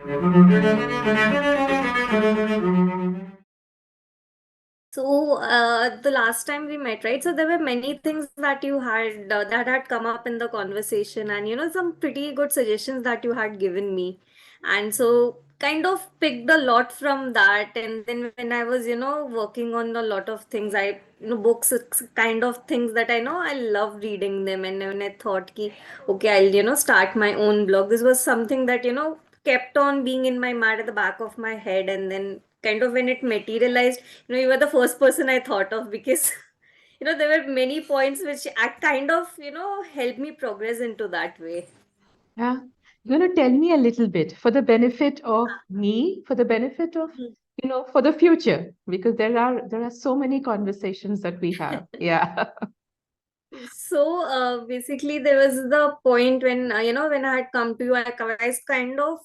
So the last time we met, right? So there were many things that you had that had come up in the conversation, and some pretty good suggestions that you had given me, and so kind of picked a lot from that. And then when I was working on a lot of things, I books, it's kind of things that I know I love reading them. And when I thought ki okay, I'll start my own blog, this was something that kept on being in my mind at the back of my head. And then kind of when it materialized, you were the first person I thought of, because there were many points which kind of helped me progress into that way. Yeah. You're going to tell me a little bit for the benefit of me, for the benefit of, for the future, because there are so many conversations that we have. Yeah. So basically, there was the point when when I had come to you, I was kind of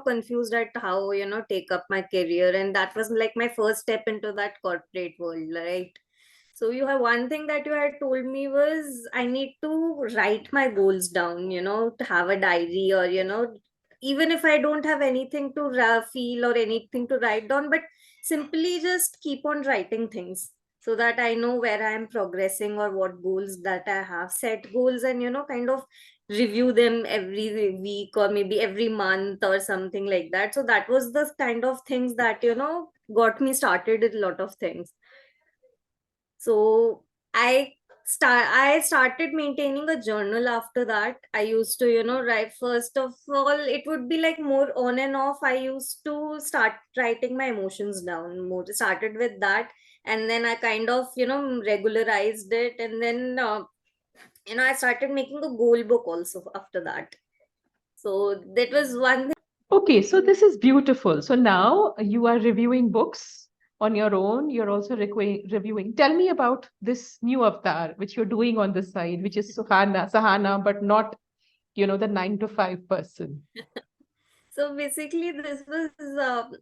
confused at how take up my career, and that was like my first step into that corporate world, right? So you have one thing that you had told me was I need to write my goals down, to have a diary, or even if I don't have anything to feel or anything to write down, but simply just keep on writing things so that I know where I am progressing or what goals that I have set goals, and kind of review them every week or maybe every month or something like that. So that was the kind of things that got me started with a lot of things. So I started maintaining a journal after that. I used to, write. First of all, it would be like more on and off. I used to start writing my emotions down. More started with that, and then I kind of, regularized it, and then I started making a goal book also after that. So that was one. Okay, so this is beautiful. So now you are reviewing books on your own. You're also reviewing. Tell me about this new avatar, which you're doing on the side, which is Sahana, but not, the 9 to 5 person. So basically, this was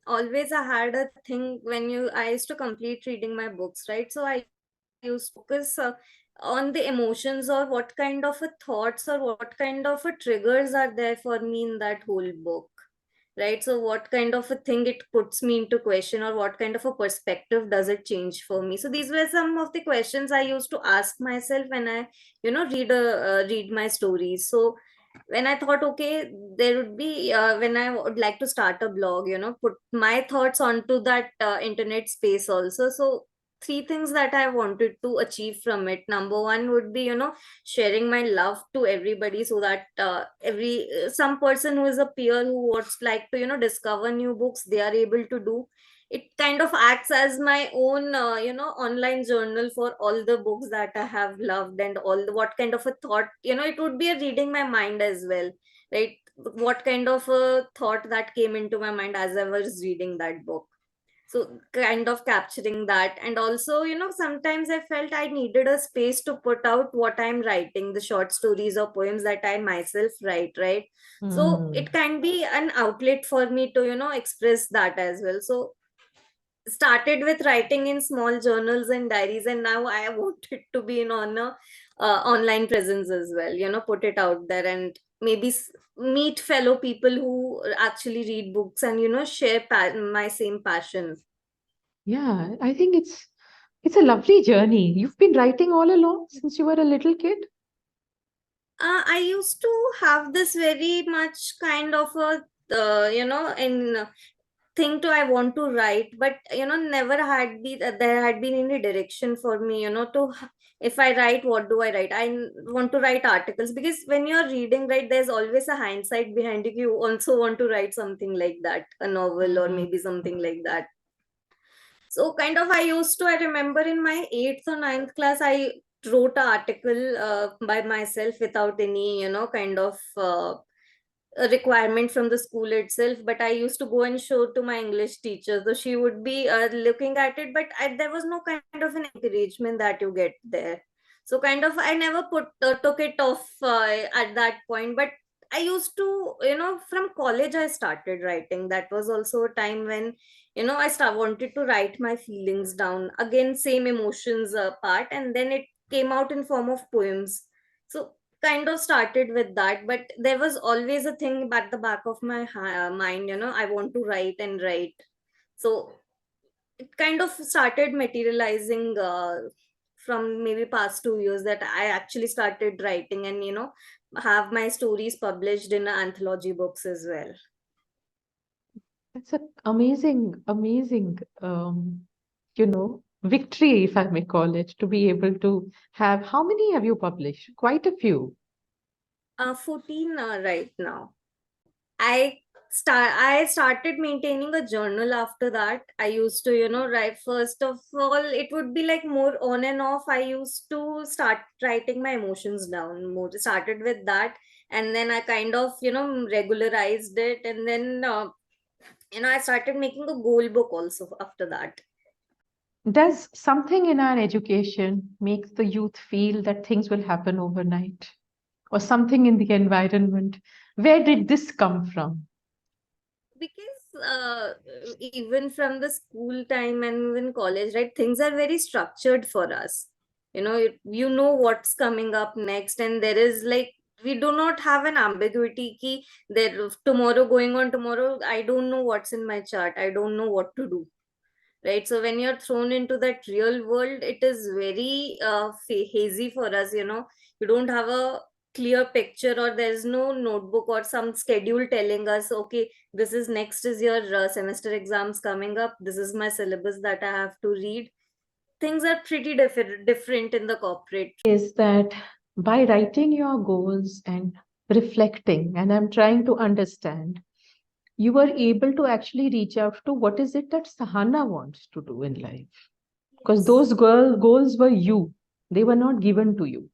always I had a thing when I used to complete reading my books, right? So I used to focus on the emotions, or what kind of a thoughts or what kind of a triggers are there for me in that whole book, right? So what kind of a thing it puts me into question, or what kind of a perspective does it change for me? So these were some of the questions I used to ask myself when I read my stories. So when I thought, okay, there would be when I would like to start a blog, put my thoughts onto that internet space also. So three things that I wanted to achieve from it. Number one would be, sharing my love to everybody, so that every some person who is a peer who wants like to discover new books, they are able to do it. Kind of acts as my own online journal for all the books that I have loved, and all the what kind of a thought, it would be a reading my mind as well, right? What kind of a thought that came into my mind as I was reading that book. So kind of capturing that. And also, sometimes I felt I needed a space to put out what I'm writing, the short stories or poems that I myself write, right? So Hmm. it can be an outlet for me to express that as well. So started with writing in small journals and diaries, and now I want it to be in on a online presence as well, put it out there, and maybe meet fellow people who actually read books, and share my same passion. Yeah, I think it's a lovely journey. You've been writing all along since you were a little kid. I used to have this very much kind of a in thing to I want to write, but never had be there had been any direction for me, if I write, what do I write? Want to write articles, because when you're reading, right, there's always a hindsight behind it. You also want to write something like that, a novel or Mm. maybe something like that. So kind of I remember in my eighth or ninth class, I wrote an article by myself without any, kind of a requirement from the school itself. But I used to go and show to my English teacher. So she would be looking at it, but there was no kind of an encouragement that you get there. So kind of I never took it off at that point. But I used to, from college I started writing. That was also a time when wanted to write my feelings down again, same emotions part, and then it came out in form of poems. So kind of started with that, but there was always a thing at the back of my mind, I want to write and write. So it kind of started materializing from maybe past 2 years, that I actually started writing and have my stories published in anthology books as well. That's an amazing, amazing, victory, if I may call it, to be able to have. How many have you published? Quite a few. 14 right now. I started maintaining a journal after that. I used to, write. First of all, it would be like more on and off. I used to start writing my emotions down. More started with that, and then I kind of, regularized it, and then I started making a goal book also after that. Does something in our education makes the youth feel that things will happen overnight? Or something in the environment? Where did this come from? Because even from the school time and even college, right, things are very structured for us. You know what's coming up next, and there is like, we do not have an ambiguity ki there tomorrow, going on tomorrow, I don't know what's in my chart, I don't know what to do, right? So when you're thrown into that real world, it is very hazy for us. You don't have a clear picture, or there's no notebook or some schedule telling us, okay, this is next is your semester exams coming up, this is my syllabus that I have to read. Things are pretty different in the corporate. Is that by writing your goals and reflecting, and I'm trying to understand, you were able to actually reach out to what is it that Sahana wants to do in life? Because Yes. those goals were you, they were not given to you.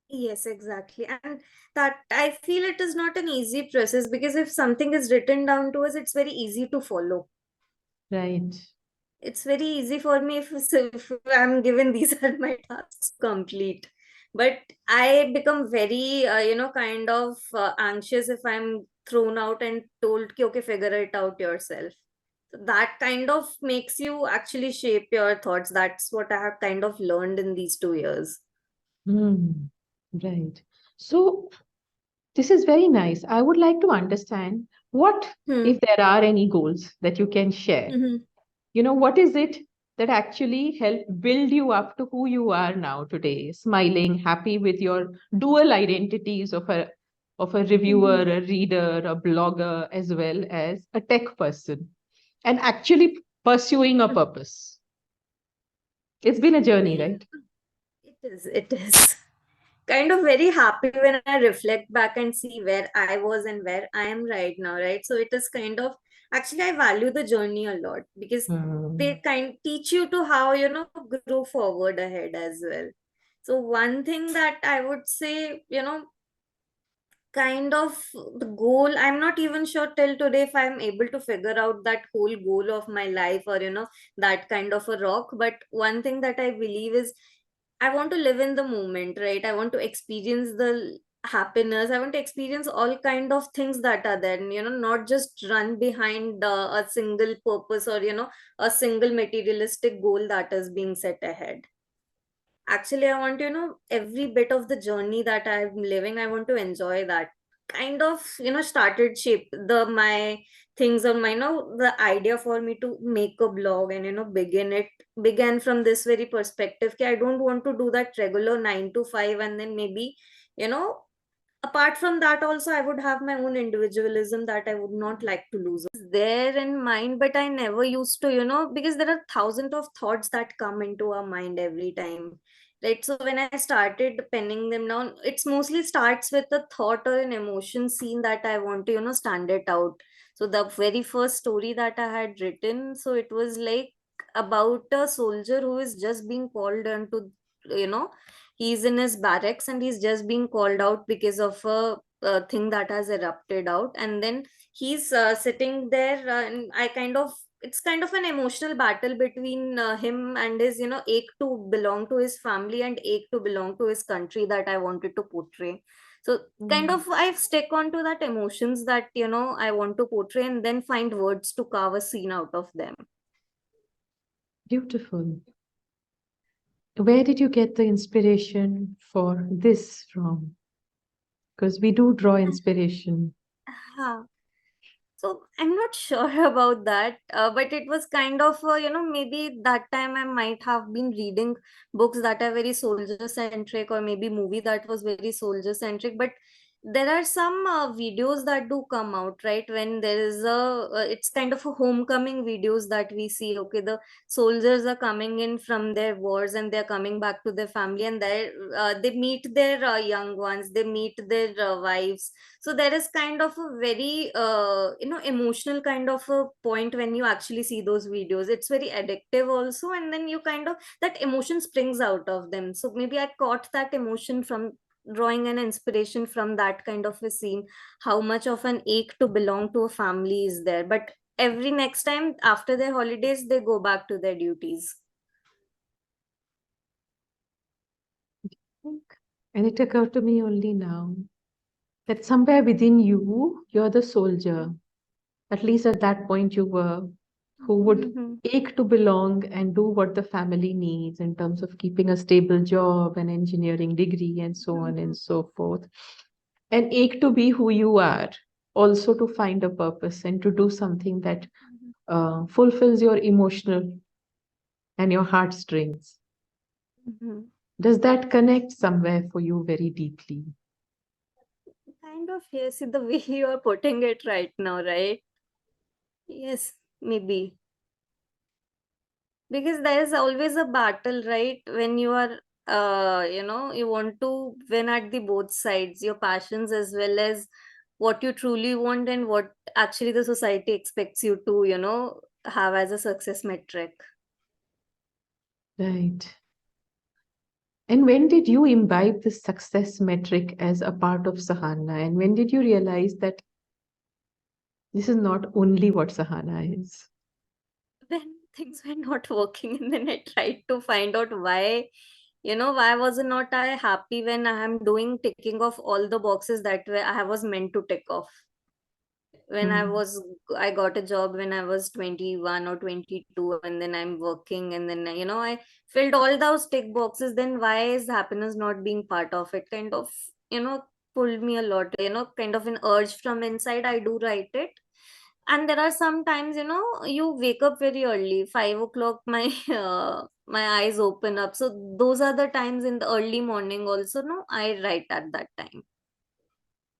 Yes, exactly. And that, I feel it is not an easy process, because if something is written down to us, it's very easy to follow. Right. It's very easy for me if I'm given these are my tasks to complete. But I become very, kind of anxious if I'm thrown out and told, "Ki, okay, figure it out yourself." So that kind of makes you actually shape your thoughts. That's what I have kind of learned in these 2 years. Hmm. Right. So this is very nice. I would like to understand what, Hmm. if there are any goals that you can share. Mm-hmm. What is it that actually helped build you up to who you are now today, smiling, happy with your dual identities of a reviewer, Mm-hmm. a reader, a blogger, as well as a tech person, and actually pursuing a purpose? It's been a journey, Well, right? it is kind of very happy when I reflect back and see where I was and where I am right now, right? So it is kind of, actually, I value the journey a lot, because Hmm. they kind teach you to how, grow forward ahead as well. So one thing that I would say, kind of the goal, I'm not even sure till today if I'm able to figure out that whole goal of my life, or that kind of a rock. But one thing that I believe is, I want to live in the moment, right? I want to experience the happiness. I want to experience all kind of things that are there, and, not just run behind a single purpose, or a single materialistic goal that is being set ahead. Actually, I want, every bit of the journey that I'm living, I want to enjoy that. Kind of, started shape the my things on my, the idea for me to make a blog and, begin it, began from this very perspective. Okay, I don't want to do that regular 9 to 5, and then maybe, you know apart from that also, I would have my own individualism that I would not like to lose there in mind. But I never used to, because there are thousands of thoughts that come into our mind every time, right? So when I started penning them down, it's mostly starts with a thought or an emotion scene that I want to, stand it out. So the very first story that I had written, so it was like about a soldier who is just being called into, you know he's in his barracks, and he's just being called out because of a thing that has erupted out. And then he's sitting there, and I kind of, it's kind of an emotional battle between him and his, ache to belong to his family and ache to belong to his country that I wanted to portray. So kind Hmm. of I've stick on to that emotions that, I want to portray, and then find words to carve a scene out of them. Beautiful. Where did you get the inspiration for this from? Because we do draw inspiration. Huh. So I'm not sure about that, but it was kind of, maybe that time I might have been reading books that are very soldier centric, or maybe movie that was very soldier centric. But there are some videos that do come out, right? When there is it's kind of a homecoming videos that we see. Okay, the soldiers are coming in from their wars and they're coming back to their family, and they meet their young ones, they meet their wives. So there is kind of a very emotional kind of a point when you actually see those videos. It's very addictive also, and then you kind of, that emotion springs out of them. So maybe I caught that emotion from drawing an inspiration from that kind of a scene, how much of an ache to belong to a family is there, but every next time after their holidays they go back to their duties. And it occurred to me only now that somewhere within you, you're the soldier. At least at that point, you were, who would Mm-hmm. ache to belong and do what the family needs in terms of keeping a stable job, an engineering degree, and so on Mm-hmm. and so forth. And ache to be who you are, also to find a purpose and to do something that fulfills your emotional and your heartstrings. Mm-hmm. Does that connect somewhere for you very deeply? Kind of, yes, the way you are putting it right now, right? Yes, maybe. Because there is always a battle, right? When you are, you want to win at the both sides, your passions as well as what you truly want and what actually the society expects you to, have as a success metric. Right. And when did you imbibe the success metric as a part of Sahana? And when did you realize that this is not only what Sahana is? When things were not working, and then I tried to find out why, why was not I happy when I am doing ticking off all the boxes that were I was meant to tick off. When Hmm. I got a job when I was 21 or 22, and then I'm working, and then I filled all those tick boxes. Then why is happiness not being part of it? Kind of, pulled me a lot. Kind of an urge from inside. I do write it, and there are some times, you wake up very early, 5 o'clock. My my eyes open up. So those are the times in the early morning. Also, no, I write at that time.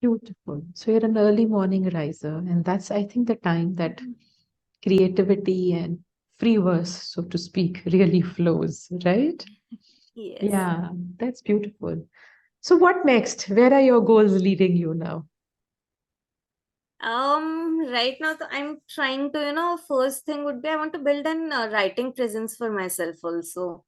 Beautiful. So you're an early morning riser, and that's, I think, the time that Mhm. creativity and free verse, so to speak, really flows, right? Yes. Yeah, that's beautiful. So what next? Where are your goals leading you now? Right now, I'm trying to, first thing would be I want to build an writing presence for myself also.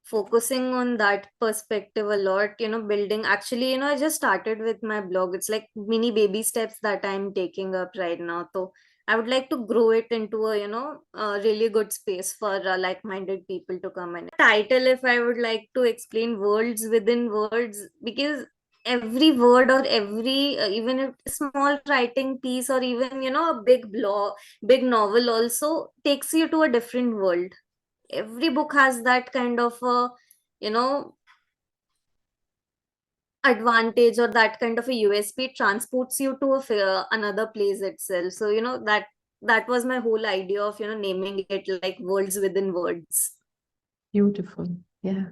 Focusing on that perspective a lot, building. Actually, I just started with my blog. It's like mini baby steps that I'm taking up right now. So I would like to grow it into a, a really good space for like-minded people to come in. Title, if I would like to explain, worlds within words, because every word or every even a small writing piece or even a big blog, big novel also takes you to a different world. Every book has that kind of a you know advantage, or that kind of a USP, transports you to another place itself. So that was my whole idea of naming it like worlds within words. Beautiful. Yeah.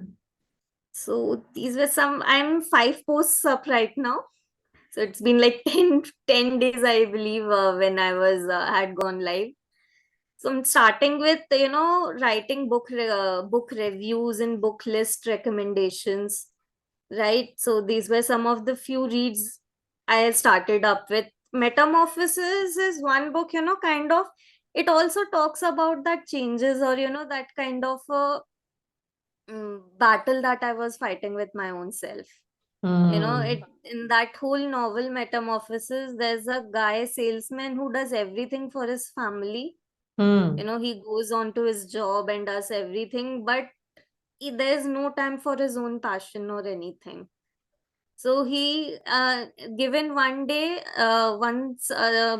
So these were some. I'm 5 posts up right now. So it's been like 10 days, I believe, when I was had gone live. So I'm starting with writing book reviews and book list recommendations, right? So these were some of the few reads I started up with. Metamorphosis is one book, kind of. It also talks about that changes, or that kind of battle that I was fighting with my own self. It Hmm. in that whole novel Metamorphosis, there's a guy salesman who does everything for his family. Hmm. He goes on to his job and does everything, but there's no time for his own passion or anything. So he, given one day, once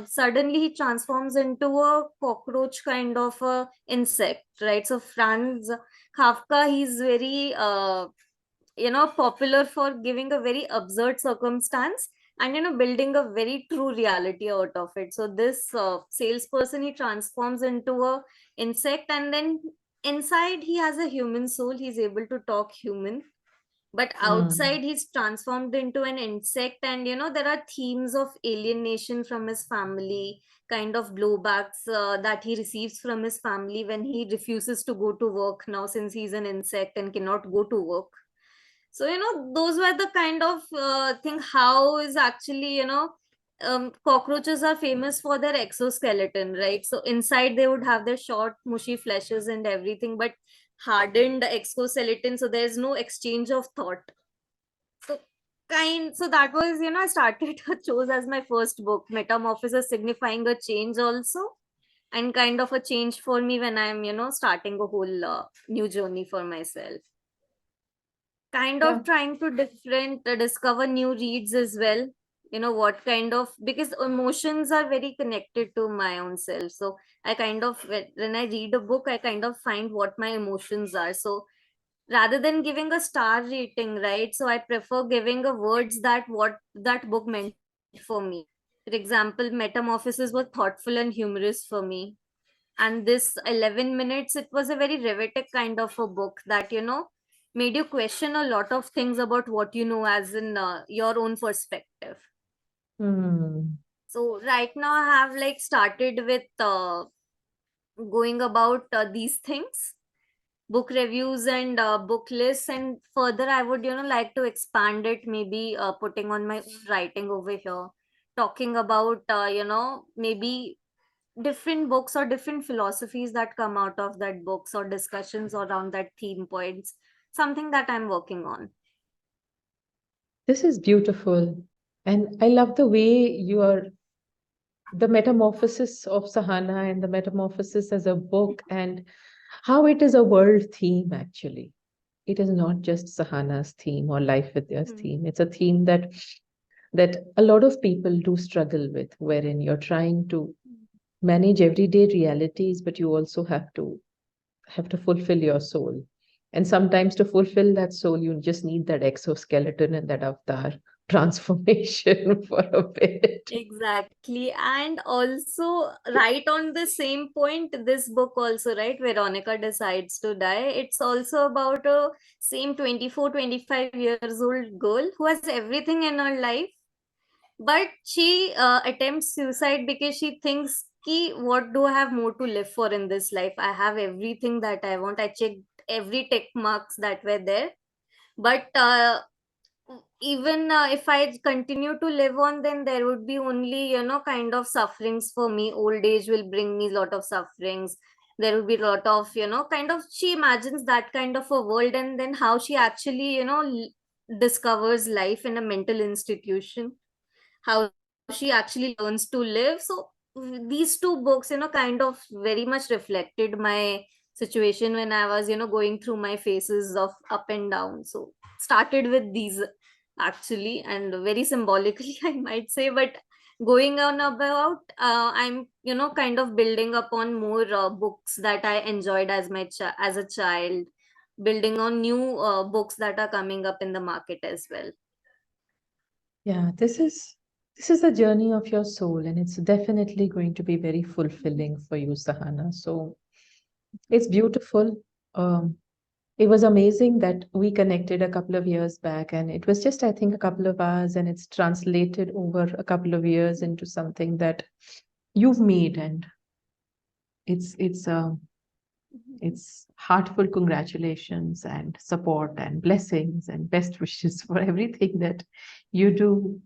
suddenly he transforms into a cockroach kind of a insect, right? So Franz Kafka, he's very popular for giving a very absurd circumstance and building a very true reality out of it. So this salesperson, he transforms into a insect, and then inside he has a human soul, he's able to talk human, but Mm. outside he's transformed into an insect. And there are themes of alienation from his family, kind of blowbacks that he receives from his family when he refuses to go to work now, since he's an insect and cannot go to work. So those were the kind of thing how is actually cockroaches are famous for their exoskeleton, right? So inside they would have their short mushy fleshes and everything, but hardened exoskeleton, so there's no exchange of thought. So so that was, I started chose as my first book, Metamorphosis, signifying a change also, and kind of a change for me when I'm starting a whole new journey for myself, kind Yeah. of trying to different discover new reads as well. What kind of, because emotions are very connected to my own self. So I kind of, when I read a book, I kind of find what my emotions are. So rather than giving a star rating, right, so I prefer giving a words that what that book meant for me. For example, Metamorphosis was thoughtful and humorous for me, and this 11 minutes, it was a very riveting kind of a book that made you question a lot of things about what you know, as in your own perspective. Mm. So right now I have like started with going about these things, book reviews and book lists, and further I would like to expand it, maybe putting on my own writing over here, talking about maybe different books or different philosophies that come out of that books, or discussions around that theme points, something that I'm working on. This is beautiful. And I love the way you are, the metamorphosis of Sahana and the metamorphosis as a book, and how it is a world theme actually. It is not just Sahana's theme or Life Vidya's Hmm. theme. It's a theme that a lot of people do struggle with, wherein you're trying to manage everyday realities, but you also have to fulfill your soul. And sometimes to fulfill that soul, you just need that exoskeleton and that avatar transformation for a bit. Exactly. And also, right on the same point, this book also, right, Veronica decides to die. It's also about a same 24, 25 years old girl who has everything in her life, but she attempts suicide because she thinks, ki, what do I have more to live for in this life? I have everything that I want. I checked every tick marks that were there, but even if I continue to live on, then there would be only kind of sufferings for me. Old age will bring me a lot of sufferings. There will be a lot of kind of, she imagines that kind of a world, and then how she actually discovers life in a mental institution, how she actually learns to live. So these two books kind of very much reflected my situation when I was going through my phases of up and down. So started with these actually, and very symbolically I might say. But going on about, I'm kind of building upon more books that I enjoyed as as a child, building on new books that are coming up in the market as well. Yeah, this is the journey of your soul, and it's definitely going to be very fulfilling for you, Sahana. So it's beautiful. Um, it was amazing that we connected a couple of years back, and it was just, I think, a couple of hours, and it's translated over a couple of years into something that you've made, and it's heartful congratulations and support and blessings and best wishes for everything that you do.